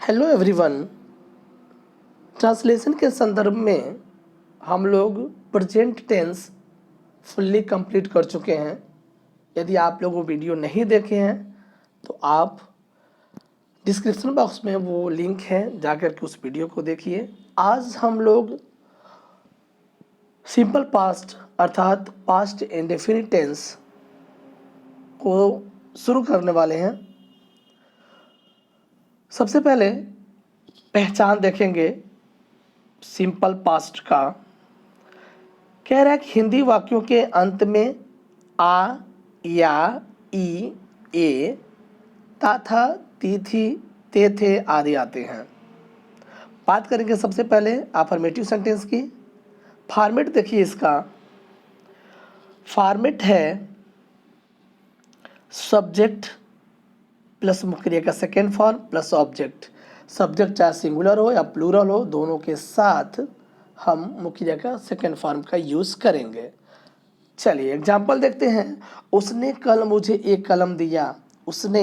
Hello everyone. Translation के संदर्भ में हम लोग प्रेजेंट टेंस फुल्ली कंप्लीट कर चुके हैं। यदि आप लोग वो वीडियो नहीं देखे हैं तो आप डिस्क्रिप्शन बॉक्स में वो लिंक है, जाकर के उस वीडियो को देखिए। आज हम लोग सिंपल पास्ट अर्थात पास्ट इंडेफिनिट टेंस को शुरू करने वाले हैं। सबसे पहले पहचान देखेंगे सिंपल पास्ट का। कह रहा है कि हिंदी वाक्यों के अंत में आ, या, ई, ए, ता था, ती थी, ते थे आदि आते हैं। बात करेंगे सबसे पहले अफर्मेटिव सेंटेंस की। फॉर्मेट देखिए, इसका फॉर्मेट है सब्जेक्ट प्लस मुख्य क्रिया का second form plus object. Subject चाहे सिंगुलर हो या प्लूरल हो, दोनों के साथ हम मुख्य क्रिया का सेकेंड फॉर्म का यूज़ करेंगे। चलिए एग्जाम्पल देखते हैं। उसने कल मुझे एक कलम दिया। उसने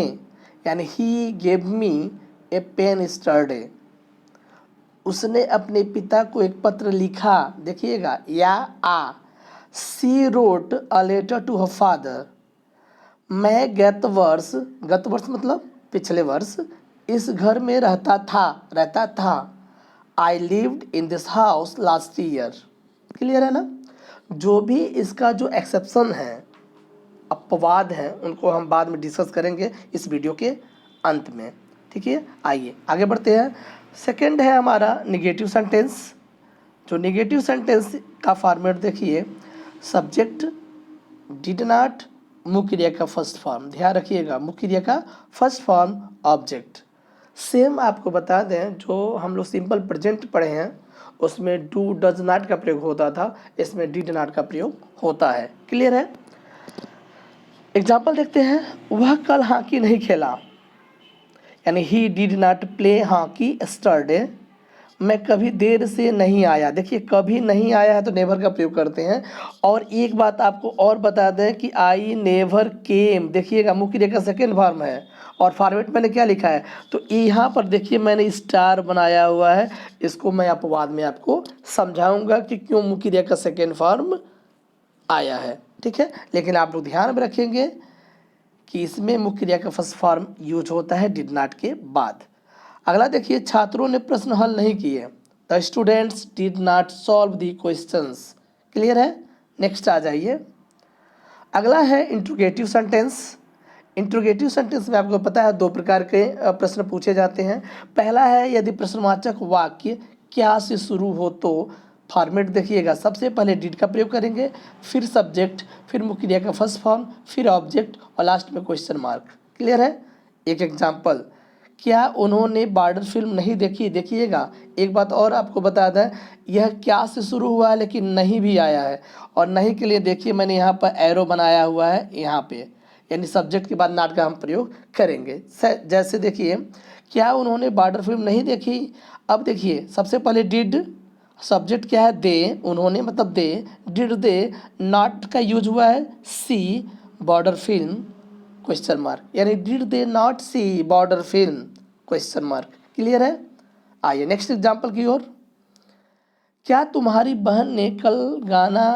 यानी he gave me a pen yesterday. उसने अपने पिता को एक पत्र लिखा, देखिएगा, या आ। She wrote a letter to her father. मैं गत वर्ष मतलब पिछले वर्ष इस घर में रहता था। I lived in this house last year. Clear है ना। जो भी इसका जो एक्सेप्शन है, अपवाद हैं, उनको हम बाद में डिस्कस करेंगे इस वीडियो के अंत में। ठीक है, आइए आगे बढ़ते हैं। सेकंड है हमारा निगेटिव सेंटेंस। जो निगेटिव सेंटेंस का फॉर्मेट देखिए, सब्जेक्ट डिड नॉट, मुख्य क्रिया का फर्स्ट फॉर्म, ध्यान रखिएगा, मुख्य क्रिया का फर्स्ट फॉर्म ऑब्जेक्ट। सेम आपको बता दें, जो हम लोग सिंपल प्रेजेंट पढ़े हैं उसमें डू डज नॉट का प्रयोग होता था, इसमें डिड नॉट का प्रयोग होता है। क्लियर है। एग्जाम्पल देखते हैं। वह कल हॉकी नहीं खेला, यानी he did not play hockey yesterday. मैं कभी देर से नहीं आया। देखिए, कभी नहीं आया है तो नेवर का प्रयोग करते हैं। और एक बात आपको और बता दें कि आई नेवर केम, देखिएगा, मुख्य क्रिया का सेकेंड फॉर्म है। और फॉर्मेट मैंने क्या लिखा है, तो यहाँ पर देखिए मैंने स्टार बनाया हुआ है। इसको मैं अपवाद में आपको समझाऊंगा कि क्यों मुख्य क्रिया का सेकेंड फॉर्म आया है। ठीक है, लेकिन आप लोग ध्यान में रखेंगे कि इसमें मुख्य क्रिया का फर्स्ट फॉर्म यूज होता है डिड नॉट के बाद। अगला देखिए, छात्रों ने प्रश्न हल नहीं किए। The students did not solve the questions. Clear है। नेक्स्ट आ जाइए। अगला है इंट्रोगेटिव सेंटेंस। इंट्रोगेटिव सेंटेंस में आपको पता है दो प्रकार के प्रश्न पूछे जाते हैं। पहला है यदि प्रश्नवाचक वाक्य क्या से शुरू हो तो फॉर्मेट देखिएगा, सबसे पहले डिड का प्रयोग करेंगे, फिर सब्जेक्ट, फिर मुख्य क्रिया का फर्स्ट फॉर्म, फिर ऑब्जेक्ट और लास्ट में क्वेश्चन मार्क। क्लियर है। एक एग्जाम्पल, क्या उन्होंने बॉर्डर फिल्म नहीं देखी। देखिएगा, एक बात और आपको बता दें, यह क्या से शुरू हुआ है लेकिन नहीं भी आया है। और नहीं के लिए देखिए मैंने यहाँ पर एरो बनाया हुआ है यहाँ पे, यानी सब्जेक्ट के बाद नॉट का हम प्रयोग करेंगे। जैसे देखिए, क्या उन्होंने बॉर्डर फिल्म नहीं देखी। अब देखिए, सबसे पहले डिड, सब्जेक्ट क्या है, दे, उन्होंने मतलब दे, डिड दे, नॉट का यूज हुआ है see border film question mark, यानी did they not see border film question mark. Clear है। आइए नेक्स्ट एग्जांपल की ओर। क्या तुम्हारी बहन ने कल गाना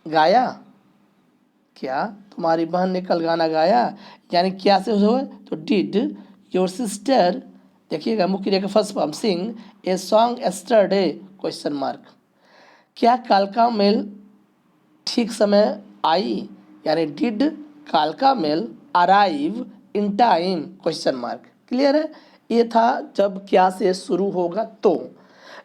गाया। क्या तुम्हारी बहन ने कल गाना गाया, यानी क्या से हो तो डिड योर सिस्टर, देखिएगा मुख्य क्रिया का first form, sing a song yesterday question mark. क्या कालका मेल ठीक समय आई, यानी डिड कालका mail arrive in time question mark. Clear है। ये था जब क्या से शुरू होगा तो।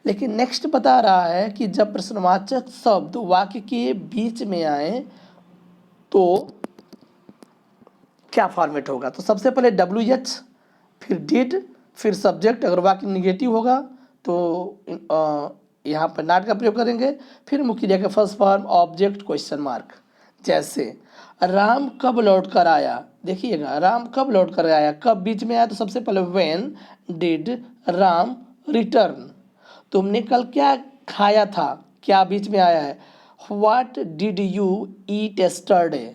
लेकिन नेक्स्ट बता रहा है कि जब प्रश्नवाचक शब्द वाक्य के बीच में आए तो क्या फॉर्मेट होगा। तो सबसे पहले WH, फिर डिड, फिर सब्जेक्ट, अगर वाक्य निगेटिव होगा तो यहाँ पर नॉट का प्रयोग करेंगे, फिर मुख्य क्रिया का first form object question mark. जैसे राम कब लौट कर आया। देखिएगा, राम कब लौट कर आया, कब बीच में आया तो सबसे पहले व्हेन डिड राम रिटर्न। तुमने कल क्या खाया था, क्या बीच में आया है, what did you eat yesterday.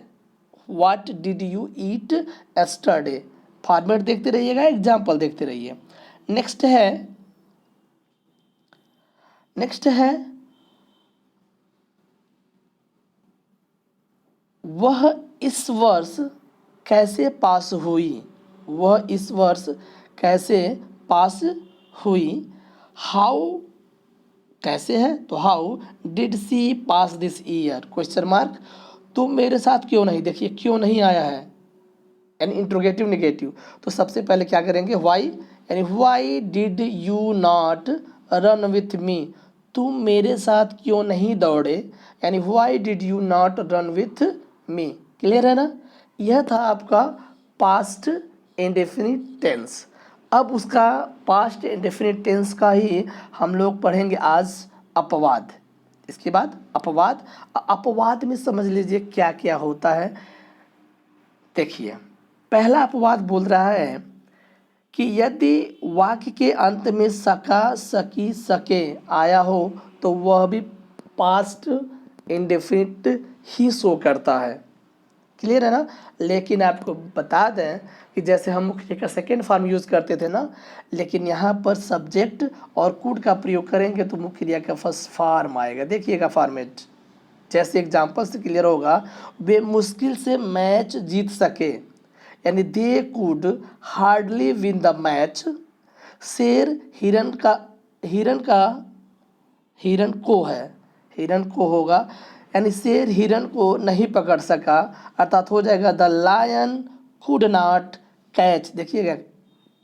What did you eat yesterday. Format देखते रहिएगा, एग्जाम्पल देखते रहिए। नेक्स्ट है वह इस वर्ष कैसे पास हुई, वह इस वर्ष कैसे पास हुई। हाउ कैसे है तो how did she pass this year, question mark. तुम मेरे साथ क्यों नहीं, देखिए क्यों नहीं आया है यानी इंट्रोगेटिव नेगेटिव। तो सबसे पहले क्या करेंगे वाई, यानी why did you not run with me, तुम मेरे साथ क्यों नहीं दौड़े, यानी why did you not run with me. Clear है ना, यह था आपका पास्ट इंडेफिनिट टेंस। अब उसका पास्ट इंडेफिनिट टेंस का ही हम लोग पढ़ेंगे आज अपवाद। इसके बाद अपवाद में समझ लीजिए क्या क्या होता है। देखिए पहला अपवाद बोल रहा है कि यदि वाक्य के अंत में सका सकी सके आया हो तो वह भी पास्ट इंडेफिनिट ही शो करता है। क्लियर है ना, लेकिन आपको बता दें कि जैसे हम मुख्य का सेकेंड फॉर्म यूज़ करते थे ना, लेकिन यहाँ पर सब्जेक्ट और कुड का प्रयोग करेंगे तो मुख्य क्रिया का फर्स्ट फॉर्म आएगा। देखिएगा फॉर्मेट, जैसे एग्जाम्पल से क्लियर होगा। वे मुश्किल से मैच जीत सके, यानी they could hardly win the match. शेर हिरन को होगा, यानी शेर हिरन को नहीं पकड़ सका, अर्थात हो जाएगा the lion could not catch. देखिएगा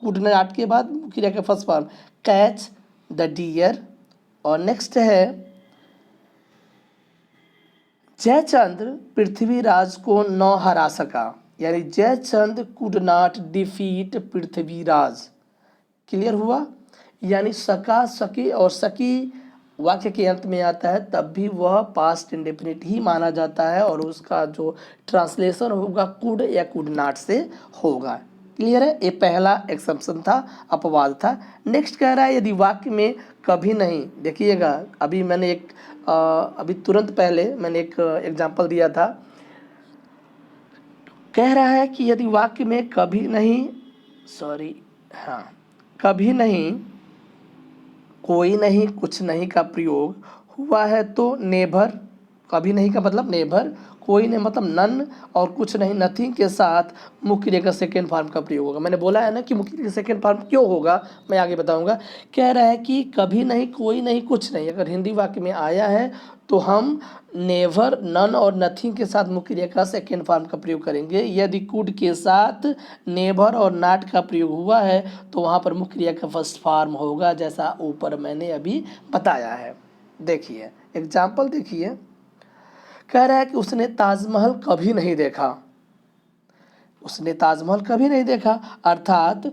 कुड नॉट के बाद क्रिया का first form catch the deer. और नेक्स्ट है जयचंद्र पृथ्वीराज को न हरा सका, यानी Jaichandra could not defeat Prithviraj. Clear हुआ, यानी सका सकी और सकी वाक्य के अंत में आता है तब भी वह पास्ट इंडेफिनिट ही माना जाता है और उसका जो ट्रांसलेशन होगा कुड या कुड नॉट से होगा। क्लियर है, ये पहला एक्सेप्शन था, अपवाद था। नेक्स्ट कह रहा है यदि वाक्य में कभी नहीं, देखिएगा अभी मैंने अभी तुरंत पहले मैंने एक एग्जाम्पल दिया था। कह रहा है कि यदि वाक्य में कभी नहीं कभी नहीं, कोई नहीं, कुछ नहीं का प्रयोग हुआ है तो नेभर, कभी नहीं का मतलब नेभर, कोई नहीं मतलब नन, और कुछ नहीं नथिंग के साथ मुख्य क्रिया का सेकेंड फॉर्म का प्रयोग होगा। मैंने बोला है ना कि मुख्य क्रिया का सेकेंड फॉर्म क्यों होगा, मैं आगे बताऊंगा। कह रहा है कि कभी नहीं, कोई नहीं, कुछ नहीं अगर हिंदी वाक्य में आया है तो हम नेवर, नन और नथिंग के साथ मुख्य क्रिया का सेकेंड फॉर्म का प्रयोग करेंगे। यदि कुड के साथ नेवर और नॉट का प्रयोग हुआ है तो वहाँ पर मुख्य क्रिया का फर्स्ट फॉर्म होगा, जैसा ऊपर मैंने अभी बताया है। देखिए एग्जाम्पल देखिए, कह रहा है कि उसने ताजमहल कभी नहीं देखा, उसने ताजमहल कभी नहीं देखा, अर्थात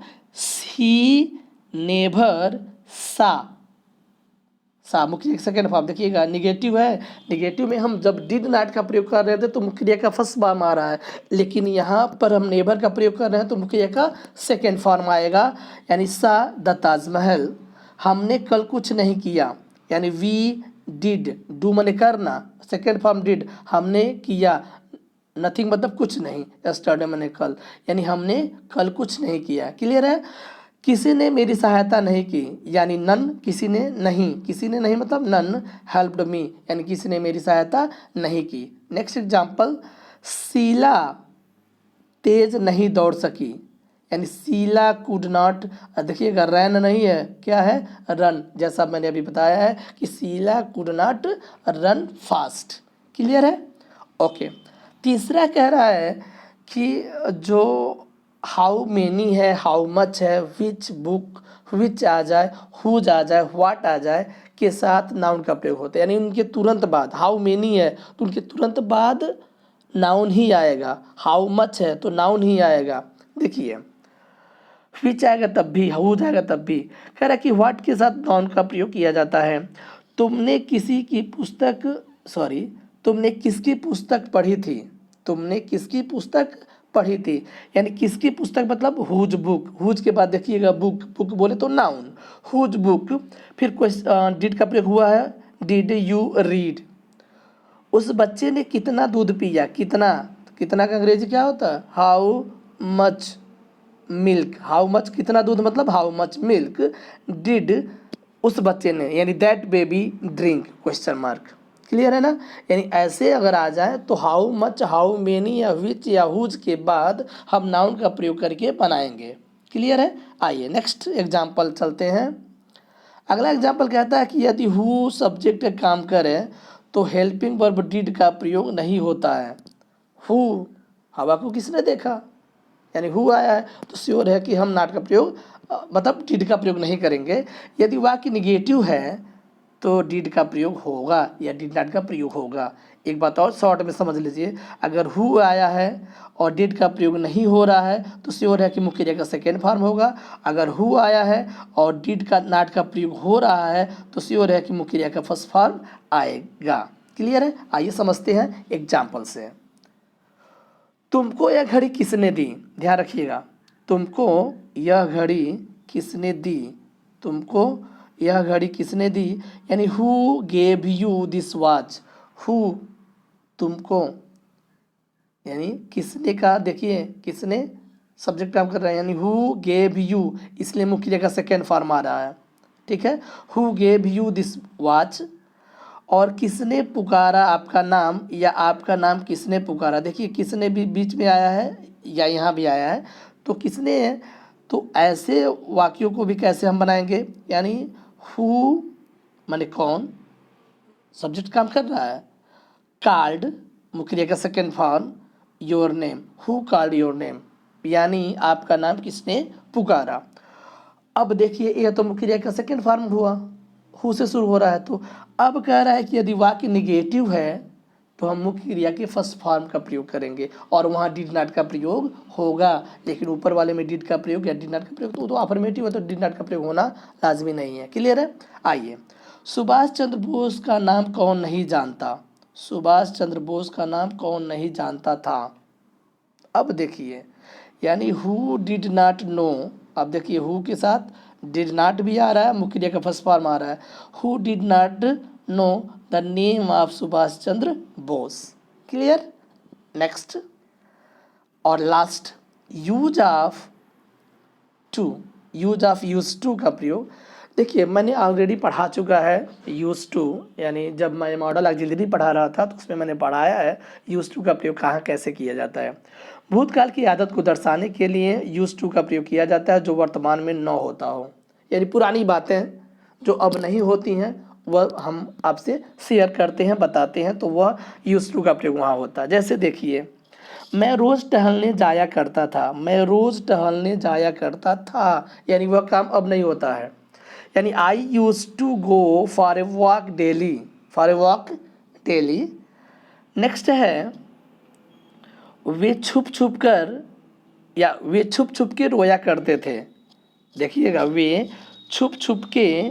ही नेवर सा मुख्य सेकेंड फॉर्म। देखिएगा निगेटिव है, निगेटिव में हम जब डिड नॉट का प्रयोग कर रहे थे तो मुख्य क्रिया का फर्स्ट फॉर्म आ रहा है, लेकिन यहाँ पर हम नेवर का प्रयोग कर रहे हैं तो मुख्य क्रिया का सेकेंड फॉर्म आएगा, यानी सा द ताजमहल। हमने कल कुछ नहीं किया, यानी वी डिड, डू मने करना, सेकेंड फॉर्म डिड, हमने किया, नथिंग मतलब कुछ नहीं, यस्टरडे मने कल, यानी हमने कल कुछ नहीं किया। क्लियर है, किसी ने मेरी सहायता नहीं की, यानी नन, किसी ने नहीं मतलब नन हेल्प्ड मी, यानी किसी ने मेरी सहायता नहीं की। नेक्स्ट एग्जाम्पल, शीला तेज नहीं दौड़ सकी, यानी शीला कुड नॉट, देखिएगा रन नहीं है, क्या है रन, जैसा मैंने अभी बताया है कि Sheela could not run fast. Clear है, ओके। तीसरा कह रहा है कि जो हाउ मेनी है, हाउ मच है, विच बुक, विच आ जाए, हुज आ जाए, व्हाट आ जाए के साथ नाउन का प्रयोग होता है, यानी उनके तुरंत बाद, हाउ मेनी है तो उनके तुरंत बाद नाउन ही आएगा, हाउ मच है तो नाउन ही आएगा। देखिए विच आएगा तब भी, हुज आएगा तब भी। कह रहा है कि व्हाट के साथ नाउन का प्रयोग किया जाता है। तुमने किसकी पुस्तक पढ़ी थी, तुमने किसकी पुस्तक पढ़ी थी, यानी किसकी पुस्तक मतलब हुज बुक, हुज के बाद देखिएगा बुक, बुक बोले तो नाउन, हुज बुक। फिर डिड का प्रयोग हुआ है, डिड यू रीड। उस बच्चे ने कितना दूध पिया, कितना का अंग्रेजी क्या होता है, how much, milk, how much कितना दूध मतलब हाउ मच मिल्क डिड उस बच्चे ने यानी that baby drink question mark. Clear है ना। यानी ऐसे अगर आ जाए तो हाउ मच, हाउ मेनी या विच या हुज के बाद हम नाउन का प्रयोग करके बनाएंगे। क्लियर है। आइए नेक्स्ट एग्जाम्पल चलते हैं। अगला एग्जाम्पल कहता है कि यदि हु सब्जेक्ट काम करे तो हेल्पिंग वर्ब डिड का प्रयोग नहीं होता है। हु, हवा को किसने देखा, यानी हु आया है तो श्योर है कि हम नॉट का प्रयोग मतलब डिड का प्रयोग नहीं करेंगे। यदि वाक्य निगेटिव है तो डिड का प्रयोग होगा या डिड नॉट का प्रयोग होगा। एक बात और शॉर्ट में समझ लीजिए, अगर हु आया है और डिड का प्रयोग नहीं हो रहा है तो श्योर है कि मुख्य क्रिया का सेकेंड फॉर्म होगा। अगर हु आया है और डिड का नॉट का प्रयोग हो रहा है तो श्योर है कि मुख्य क्रिया का फर्स्ट फॉर्म आएगा। क्लियर है। आइए समझते हैं एग्जाम्पल से। तुमको यह घड़ी किसने दी, ध्यान रखिएगा, तुमको यह घड़ी किसने दी, तुमको यह घड़ी किसने दी, यानी who gave you this watch. Who तुमको, यानी किसने का, देखिए किसने सब्जेक्ट काम कर रहा है, यानी हु गेव यू, इसलिए मुख्य क्रिया का सेकेंड फॉर्म आ रहा है। ठीक है, who gave you this watch. और किसने पुकारा आपका नाम, या आपका नाम किसने पुकारा, देखिए किसने भी बीच में आया है या यहाँ भी आया है तो किसने, तो ऐसे वाक्यों को भी कैसे हम बनाएंगे, यानी हु माने कौन, सब्जेक्ट काम कर रहा है, कॉल्ड मुख्य क्रिया का second form, your name, who called your name, यानी आपका नाम किसने पुकारा। अब देखिए यह तो मुख्य क्रिया का सेकेंड फॉर्म हुआ, हु से शुरू हो रहा है। तो अब कह रहा है कि यदि वाक्य निगेटिव है तो हम मुख्य क्रिया के फर्स्ट फॉर्म का प्रयोग करेंगे और वहाँ डिड नॉट का प्रयोग होगा। लेकिन ऊपर वाले में डिड का प्रयोग या डिड नॉट का प्रयोग तो अफर्मेटिव है तो डिड नॉट का प्रयोग होना लाजमी नहीं है। क्लियर है। आइए, सुभाष चंद्र बोस का नाम कौन नहीं जानता, सुभाष चंद्र बोस का नाम कौन नहीं जानता था। अब देखिए, यानी हु डिड नॉट नो, अब देखिए हु के साथ डिड नॉट भी आ रहा है, मुख्य क्रिया का फर्स्ट फॉर्म आ रहा है। Who did not know the name of Subhash Chandra Bose. Clear. Next और last, use of to, use of use to का प्रयोग। देखिए मैंने ऑलरेडी पढ़ा चुका है यूज टू, यानी जब मैं मॉडल ऑक्सिलरी पढ़ा रहा था तो उसमें मैंने पढ़ाया है यूज टू का प्रयोग कहाँ कैसे किया जाता है। भूतकाल की आदत को दर्शाने के लिए यूज टू का प्रयोग किया जाता है जो वर्तमान में न होता हो, यानी पुरानी बातें जो अब नहीं होती हैं वह हम आपसे शेयर करते हैं, बताते हैं, तो वह यूज टू का प्रयोग वहाँ होता है। जैसे देखिए, मैं रोज़ टहलने जाया करता था, मैं रोज़ टहलने जाया करता था, यानी वह काम अब नहीं होता है। यानी I use to go for a walk daily, for a walk daily. Next है, वे छुप छुप कर, या वे छुप छुप के रोया करते थे। देखिएगा, वे छुप छुप के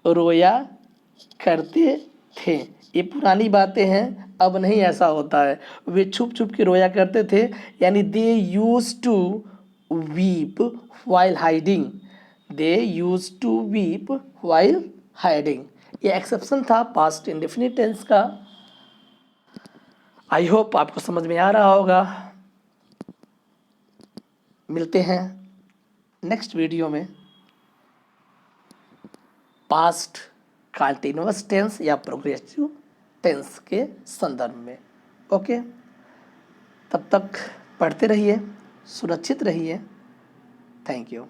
रोया करते थे, ये पुरानी बातें हैं, अब नहीं ऐसा होता है। वे छुप छुप के रोया करते थे, यानी they use to weep while hiding, they use to weep while hiding. ये एक्सेप्शन था पास्ट इंडेफिनिट टेंस का। आई होप आपको समझ में आ रहा होगा। मिलते हैं नेक्स्ट वीडियो में पास्ट कंटीन्यूअस टेंस या प्रोग्रेसिव टेंस के संदर्भ में। ओके, तब तक पढ़ते रहिए, सुरक्षित रहिए। Thank you.